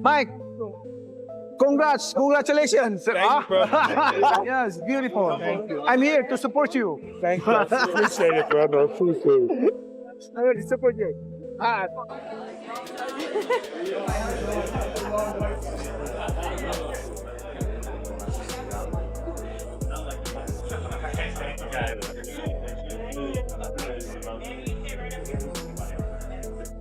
Mike, congratulations. Thank you, bro. Yes, beautiful. Thank you. I'm here to support you. Thank you. I appreciate it, brother. Appreciate it. I'm here to support you.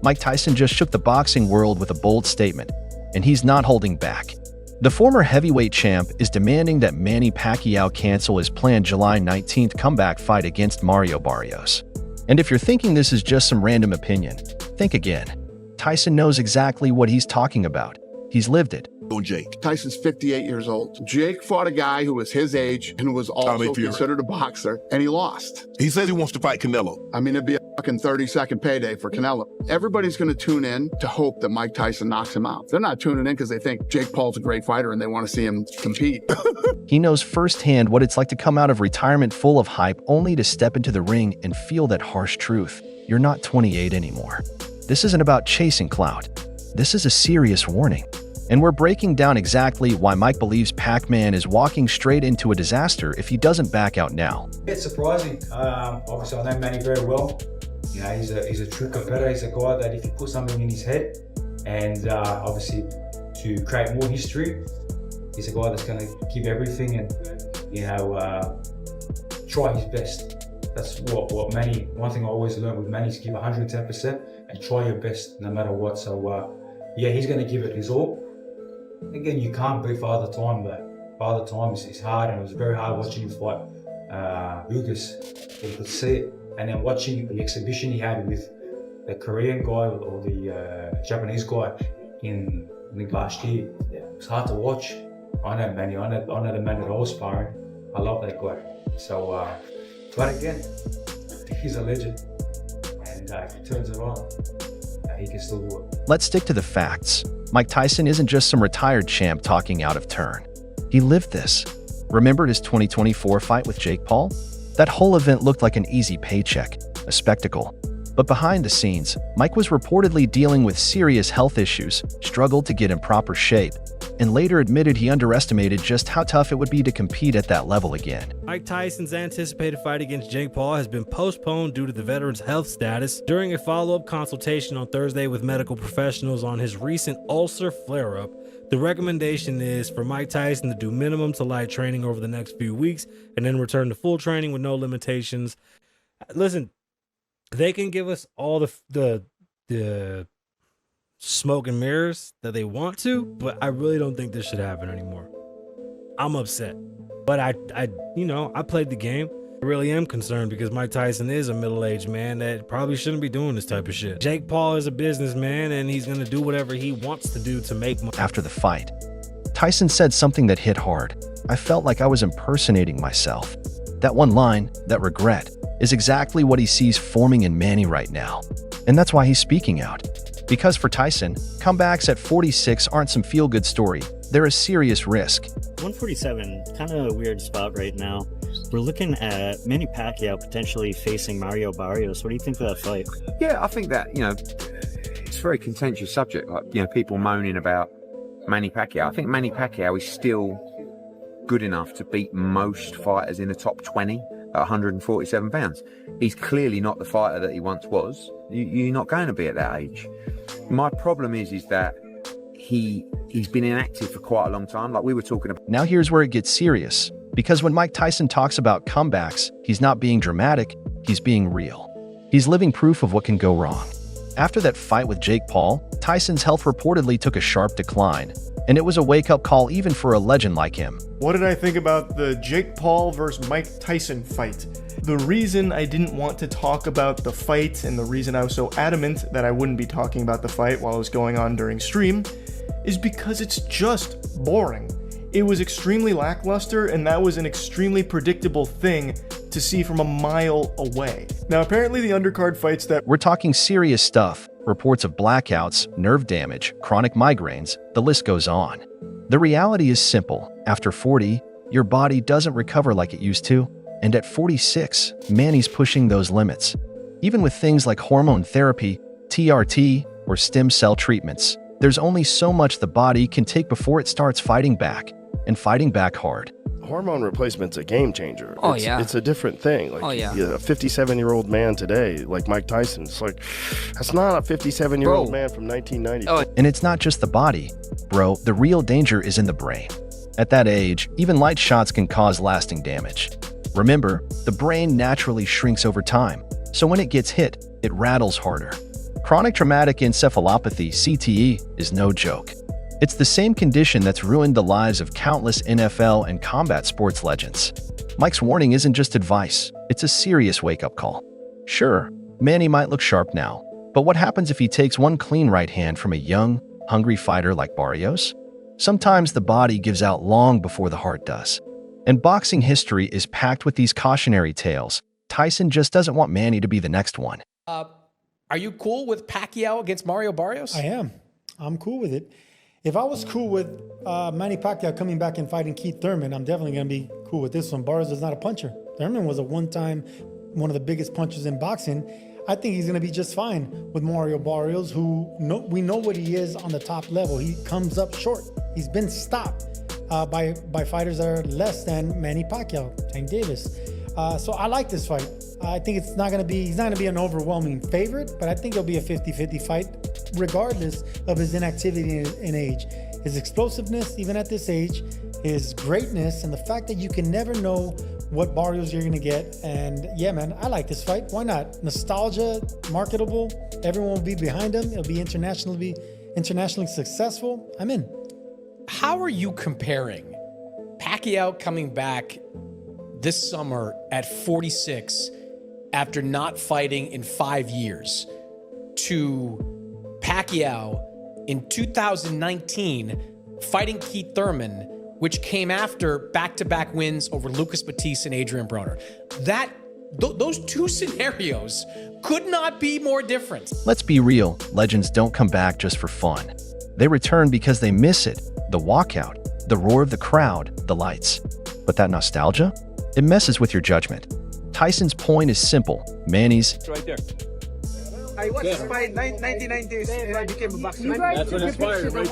Mike Tyson just shook the boxing world with a bold statement, and he's not holding back. The former heavyweight champ is demanding that Manny Pacquiao cancel his planned July 19th comeback fight against Mario Barrios. And if you're thinking this is just some random opinion, think again. Tyson knows exactly what he's talking about. He's lived it. On Jake. Tyson's 58 years old. Jake fought a guy who was his age and who was also considered a boxer, and he lost. He says he wants to fight Canelo. I mean, it'd be a fucking 30-second payday for Canelo. Everybody's going to tune in to hope that Mike Tyson knocks him out. They're not tuning in because they think Jake Paul's a great fighter and they want to see him compete. He knows firsthand what it's like to come out of retirement full of hype only to step into the ring and feel that harsh truth. You're not 28 anymore. This isn't about chasing clout. This is a serious warning. And we're breaking down exactly why Mike believes Pac-Man is walking straight into a disaster if he doesn't back out now. It's surprising. Obviously, I know Manny very well. You know, he's a true competitor. He's a guy that if you put something in his head, and obviously to create more history, he's a guy that's going to give everything and try his best. That's what Manny. One thing I always learned with Manny is give 110% and try your best no matter what. So yeah, he's going to give it his all. Again, you can't beat Father Time, but Father Time is hard, and it was very hard watching him fight Ugas. You could see it, and then watching the exhibition he had with the Korean guy or the Japanese guy in the last year. Yeah, it was hard to watch. I know Manny. I know the man that I was sparring. I love that guy. So, but again, he's a legend, and if he turns it on, he can still do it. Let's stick to the facts. Mike Tyson isn't just some retired champ talking out of turn. He lived this. Remembered his 2024 fight with Jake Paul? That whole event looked like an easy paycheck, a spectacle. But behind the scenes, Mike was reportedly dealing with serious health issues, struggled to get in proper shape, and later admitted he underestimated just how tough it would be to compete at that level again. Mike Tyson's anticipated fight against Jake Paul has been postponed due to the veteran's health status. During a follow-up consultation on Thursday with medical professionals on his recent ulcer flare-up, the recommendation is for Mike Tyson to do minimum to light training over the next few weeks and then return to full training with no limitations. Listen, they can give us all the smoke and mirrors that they want to, but I really don't think this should happen anymore. I'm upset, but I played the game. I really am concerned because Mike Tyson is a middle-aged man that probably shouldn't be doing this type of shit. Jake Paul is a businessman and he's going to do whatever he wants to do to make money. After the fight, Tyson said something that hit hard. I felt like I was impersonating myself. That one line, that regret, is exactly what he sees forming in Manny right now. And that's why he's speaking out. Because for Tyson, comebacks at 46 aren't some feel-good story. They're a serious risk. 147, kind of a weird spot right now. We're looking at Manny Pacquiao potentially facing Mario Barrios. What do you think of that fight? Yeah, I think that, it's a very contentious subject. Like, people moaning about Manny Pacquiao. I think Manny Pacquiao is still good enough to beat most fighters in the top 20 at 147 pounds. He's clearly not the fighter that he once was. You're not going to be at that age. My problem is that he's been inactive for quite a long time, like we were talking about. Now here's where it gets serious. Because when Mike Tyson talks about comebacks, he's not being dramatic, he's being real. He's living proof of what can go wrong. After that fight with Jake Paul, Tyson's health reportedly took a sharp decline, and it was a wake-up call even for a legend like him. What did I think about the Jake Paul versus Mike Tyson fight? The reason I didn't want to talk about the fight and the reason I was so adamant that I wouldn't be talking about the fight while it was going on during stream is because it's just boring. It was extremely lackluster, and that was an extremely predictable thing to see from a mile away. Now, apparently the undercard fights that we're talking serious stuff, reports of blackouts, nerve damage, chronic migraines, the list goes on. The reality is simple. After 40, your body doesn't recover like it used to, and at 46, Manny's pushing those limits. Even with things like hormone therapy, TRT, or stem cell treatments, There's only so much the body can take before it starts fighting back, and fighting back hard. Hormone replacement's a game changer. Oh, yeah. It's a different thing. Like, Oh, yeah. A 57-year-old man today, like Mike Tyson, it's like, that's not a 57-year-old Bro. man from 1990. Oh, And it's not just the body. Bro, the real danger is in the brain. At that age, even light shots can cause lasting damage. Remember, the brain naturally shrinks over time, so when it gets hit, it rattles harder. Chronic traumatic encephalopathy, CTE, is no joke. It's the same condition that's ruined the lives of countless NFL and combat sports legends. Mike's warning isn't just advice, it's a serious wake-up call. Sure, Manny might look sharp now, but what happens if he takes one clean right hand from a young, hungry fighter like Barrios? Sometimes the body gives out long before the heart does. And boxing history is packed with these cautionary tales. Tyson just doesn't want Manny to be the next one. Are you cool with Pacquiao against Mario Barrios? I am. I'm cool with it. If I was cool with Manny Pacquiao coming back and fighting Keith Thurman, I'm definitely going to be cool with this one. Barrios is not a puncher. Thurman was one of the biggest punchers in boxing. I think he's going to be just fine with Mario Barrios, who we know what he is on the top level. He comes up short. He's been stopped by fighters that are less than Manny Pacquiao, Tank Davis. So I like this fight. I think he's not going to be an overwhelming favorite, but I think it'll be a 50-50 fight, regardless of his inactivity and age. His explosiveness, even at this age, his greatness, and the fact that you can never know what Barrios you're going to get. And yeah, man, I like this fight. Why not? Nostalgia, marketable. Everyone will be behind him. It'll be internationally successful. I'm in. How are you comparing Pacquiao coming back this summer at 46 after not fighting in 5 years to Pacquiao in 2019 fighting Keith Thurman, which came after back-to-back wins over Lucas Batiste and Adrian Broner? Those two scenarios could not be more different. Let's be real, legends don't come back just for fun. They return because they miss it, the walkout, the roar of the crowd, the lights. But that nostalgia? It messes with your judgment. Tyson's point is simple. Manny's Right there. I watched this fight in 1990s and I became a boxer. That's what inspired me.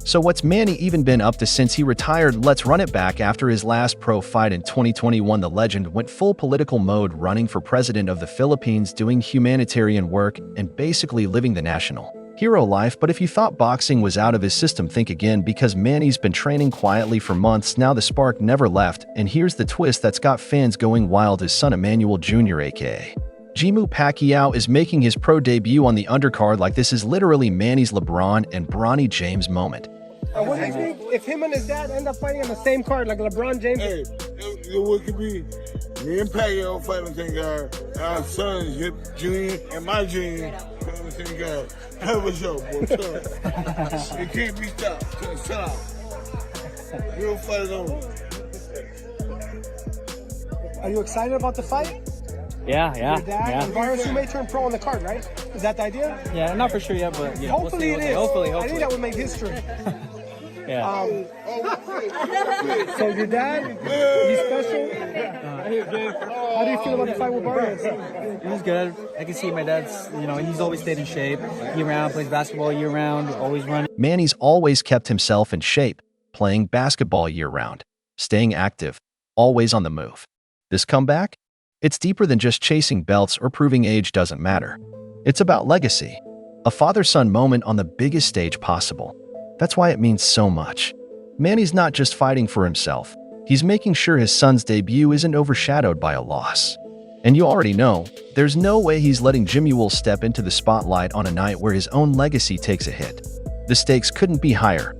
So what's Manny even been up to since he retired? Let's run it back. After his last pro fight in 2021, the legend went full political mode, running for president of the Philippines, doing humanitarian work, and basically living the national hero life. But if you thought boxing was out of his system, think again, because Manny's been training quietly for months now. The spark never left, and here's the twist that's got fans going wild. His son Emmanuel Jr., aka Manny Pacquiao, is making his pro debut on the undercard. Like, this is literally Manny's LeBron and Bronny James moment. What do you think if him and his dad end up fighting on the same card like LeBron James? Hey, it could be me and Pacquiao fighting the same guy. Our sons, Hip Junior and my junior, fighting the same guy. Hell of a show, boy. It can't be stopped. Shut up. Real fight is over. Are you excited about the fight? yeah. Your dad and Barrios, you may turn pro on the card, right? Is that the idea? Yeah, not for sure yet, but you know, Hopefully it is. I think that would make history. Yeah. So your dad, he's special. How do you feel about the fight with Barrios? It was good. I can see my dad's, he's always stayed in shape year-round, plays basketball year-round, always running. Manny's always kept himself in shape, playing basketball year-round, staying active, always on the move. This comeback? It's deeper than just chasing belts or proving age doesn't matter. It's about legacy, a father-son moment on the biggest stage possible. That's why it means so much. Manny's not just fighting for himself, he's making sure his son's debut isn't overshadowed by a loss. And you already know, there's no way he's letting Jimmy Wool step into the spotlight on a night where his own legacy takes a hit. The stakes couldn't be higher.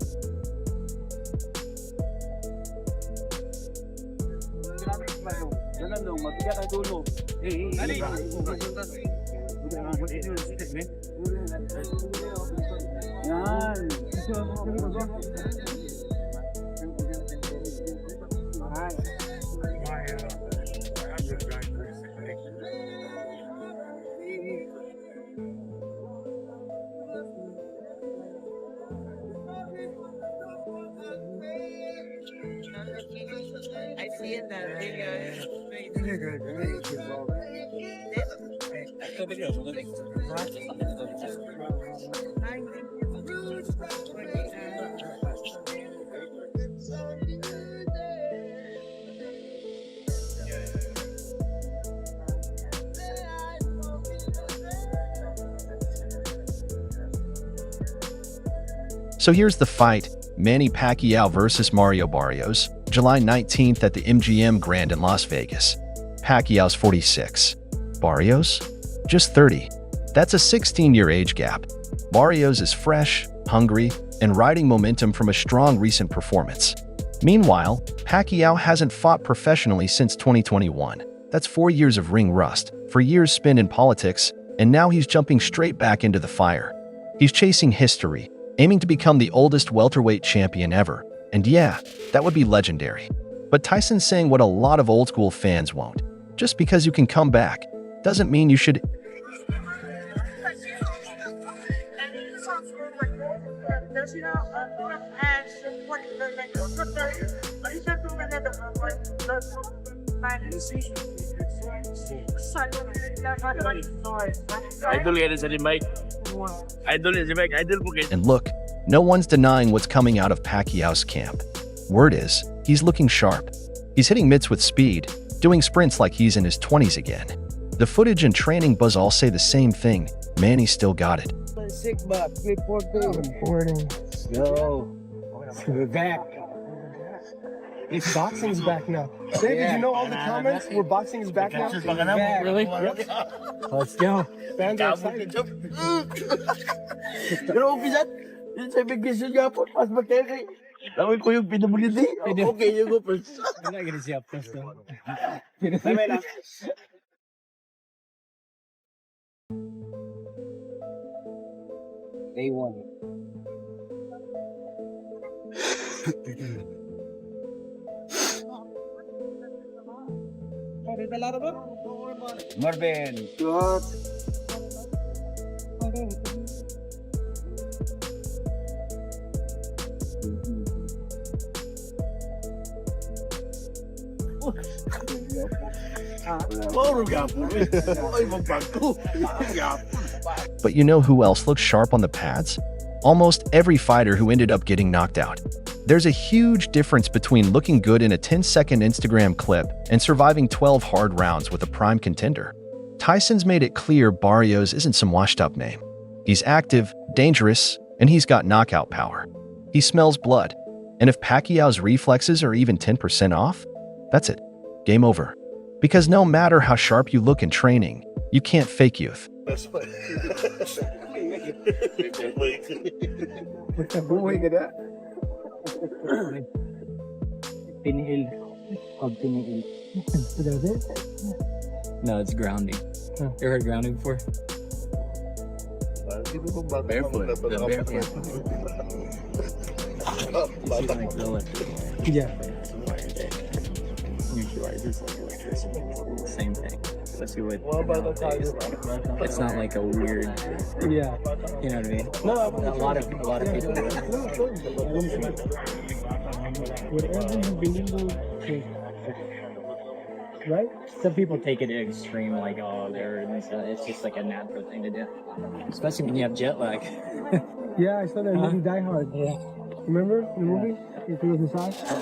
I see in that video. So here's the fight: Manny Pacquiao versus Mario Barrios, July 19th at the MGM Grand in Las Vegas. Pacquiao's 46. Barrios? Just 30. That's a 16-year age gap. Barrios is fresh, hungry, and riding momentum from a strong recent performance. Meanwhile, Pacquiao hasn't fought professionally since 2021. That's 4 years of ring rust, 4 years spent in politics, and now he's jumping straight back into the fire. He's chasing history, aiming to become the oldest welterweight champion ever. And yeah, that would be legendary. But Tyson's saying what a lot of old-school fans won't. Just because you can come back doesn't mean you should. And look, no one's denying what's coming out of Pacquiao's camp. Word is, he's looking sharp. He's hitting mitts with speed, doing sprints like he's in his 20s again. The footage and training buzz all say the same thing: Manny still got it. Yo, we're back. It's boxing's back now. Say, did you know all the comments were boxing is back now? Back. Really? Yep. Let's go. Fans are excited. Okay, you go first. I'm not gonna see up first though. Day one. Marvin. Good. But you know who else looks sharp on the pads? Almost every fighter who ended up getting knocked out. There's a huge difference between looking good in a 10-second Instagram clip and surviving 12 hard rounds with a prime contender. Tyson's made it clear Barrios isn't some washed-up name. He's active, dangerous, and he's got knockout power. He smells blood. And if Pacquiao's reflexes are even 10% off, that's it. Game over. Because no matter how sharp you look in training, you can't fake youth. No, it's grounding. You ever heard grounding before? Barefoot. Yeah. Same thing. Especially with nowadays. It's not like a weird. Yeah. You know what I mean? No, a lot of people do it. Whatever you believe, right? Some people take it to extreme, like, oh, it's just like a natural thing to do. Especially when you have jet lag. Yeah, I saw that movie Die Hard. Yeah. Remember the movie? He threw his massage?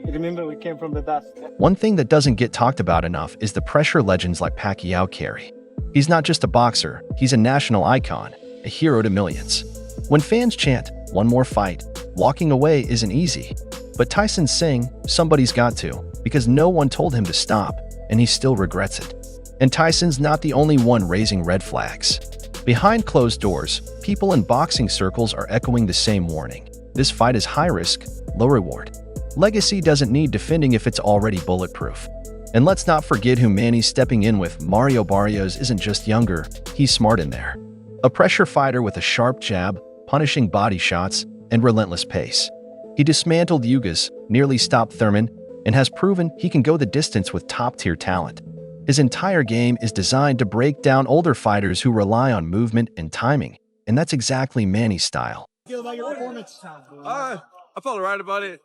Remember, we came from the dust. One thing that doesn't get talked about enough is the pressure legends like Pacquiao carry. He's not just a boxer, he's a national icon, a hero to millions. When fans chant, "One more fight," walking away isn't easy. But Tyson's saying, somebody's got to, because no one told him to stop, and he still regrets it. And Tyson's not the only one raising red flags. Behind closed doors, people in boxing circles are echoing the same warning. This fight is high risk, low reward. Legacy doesn't need defending if it's already bulletproof. And let's not forget who Manny's stepping in with. Mario Barrios isn't just younger, he's smart in there. A pressure fighter with a sharp jab, punishing body shots, and relentless pace. He dismantled Yugas, nearly stopped Thurman, and has proven he can go the distance with top-tier talent. His entire game is designed to break down older fighters who rely on movement and timing, and that's exactly Manny's style. I felt alright about it.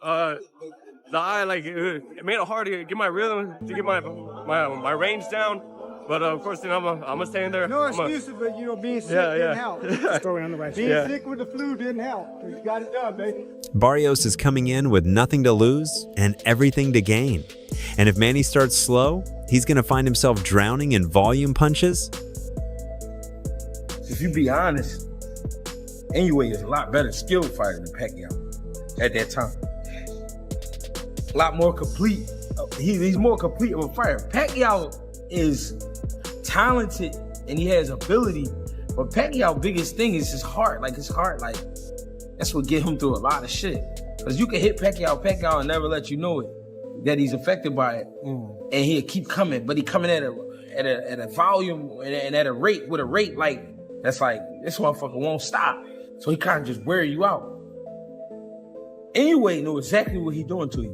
the eye, like it made it hard to get my rhythm, to get my range down. But of course, I'm gonna stay in there. No excuses, but being sick didn't help. Story on the right. Being sick with the flu didn't help. You got it done, baby. Barrios is coming in with nothing to lose and everything to gain. And if Manny starts slow, he's gonna find himself drowning in volume punches. If you be honest, anyway, is a lot better skilled fighter than Pacquiao at that time. A lot more complete. He's more complete of a fighter. Pacquiao is talented and he has ability, but Pacquiao's biggest thing is his heart. Like, that's what get him through a lot of shit. Because you can hit Pacquiao will never let you know it, that he's affected by it. And he'll keep coming, but he coming at a volume and at a rate, like, that's like, this motherfucker won't stop. So he kind of just wear you out. Anyway, know exactly what he doing to you.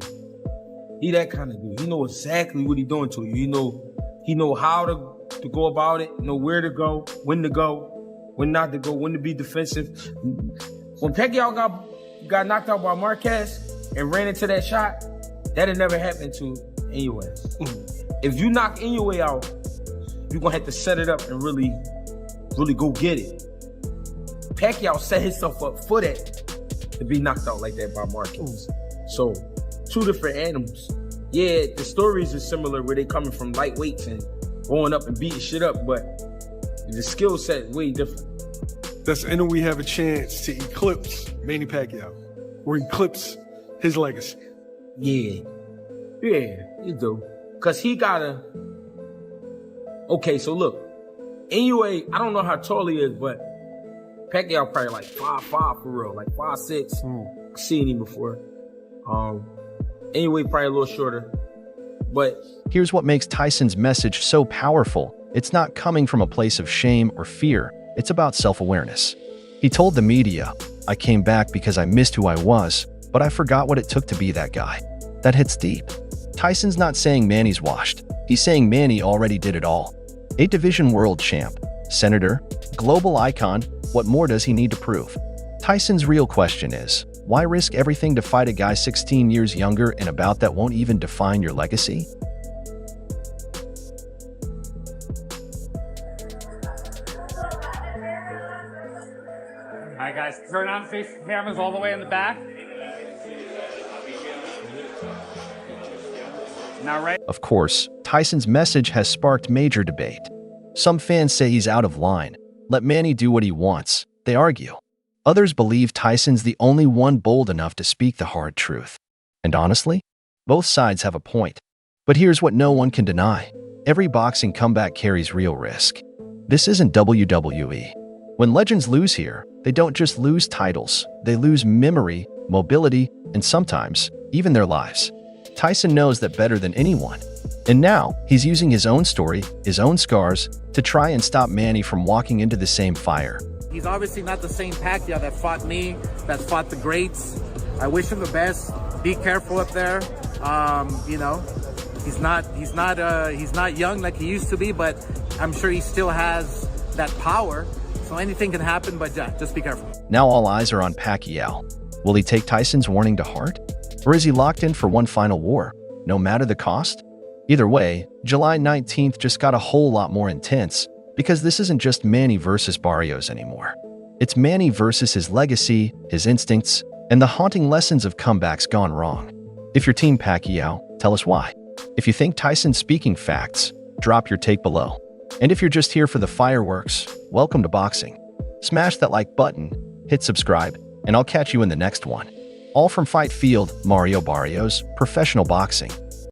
He that kind of dude. He know exactly what he doing to you. He know how to go about it, know where to go, when not to go, when to be defensive. When Pacquiao got knocked out by Marquez and ran into that shot, that had never happened to Inoue. If you knock Inoue out, you're gonna have to set it up and really go get it. Pacquiao set himself up for that, to be knocked out like that by Marquez. So, two different animals. Yeah, the stories are similar where they coming from lightweights and going up and beating shit up, but the skill set way different. Does Inoue have a chance to eclipse Manny Pacquiao, or eclipse his legacy? Yeah, you do. Cause he gotta. Okay, so look, Inoue, I don't know how tall he is, but Pacquiao probably like 5'5" for real, like 5'6". I've seen him before. Anyway, probably a little shorter, but here's what makes Tyson's message so powerful. It's not coming from a place of shame or fear. It's about self-awareness. He told the media, "I came back because I missed who I was, but I forgot what it took to be that guy." That hits deep. Tyson's not saying Manny's washed. He's saying Manny already did it all. 8-division world champ, senator, global icon. What more does he need to prove? Tyson's real question is, why risk everything to fight a guy 16 years younger in a bout that won't even define your legacy? All right, guys, turn on, face the cameras all the way in the back. Now, right. Of course, Tyson's message has sparked major debate. Some fans say he's out of line. Let Manny do what he wants, they argue. Others believe Tyson's the only one bold enough to speak the hard truth. And honestly, both sides have a point. But here's what no one can deny. Every boxing comeback carries real risk. This isn't WWE. When legends lose here, they don't just lose titles, they lose memory, mobility, and sometimes, even their lives. Tyson knows that better than anyone. And now, he's using his own story, his own scars, to try and stop Manny from walking into the same fire. He's obviously not the same Pacquiao that fought me, that fought the greats. I wish him the best. Be careful up there. He's not young like he used to be, but I'm sure he still has that power. So anything can happen, but yeah, just be careful. Now all eyes are on Pacquiao. Will he take Tyson's warning to heart? Or is he locked in for one final war, no matter the cost? Either way, July 19th just got a whole lot more intense, because this isn't just Manny versus Barrios anymore. It's Manny versus his legacy, his instincts, and the haunting lessons of comebacks gone wrong. If you're Team Pacquiao, tell us why. If you think Tyson's speaking facts, drop your take below. And if you're just here for the fireworks, welcome to boxing. Smash that like button, hit subscribe, and I'll catch you in the next one. All from Fight Field, Mario Barrios, Professional Boxing.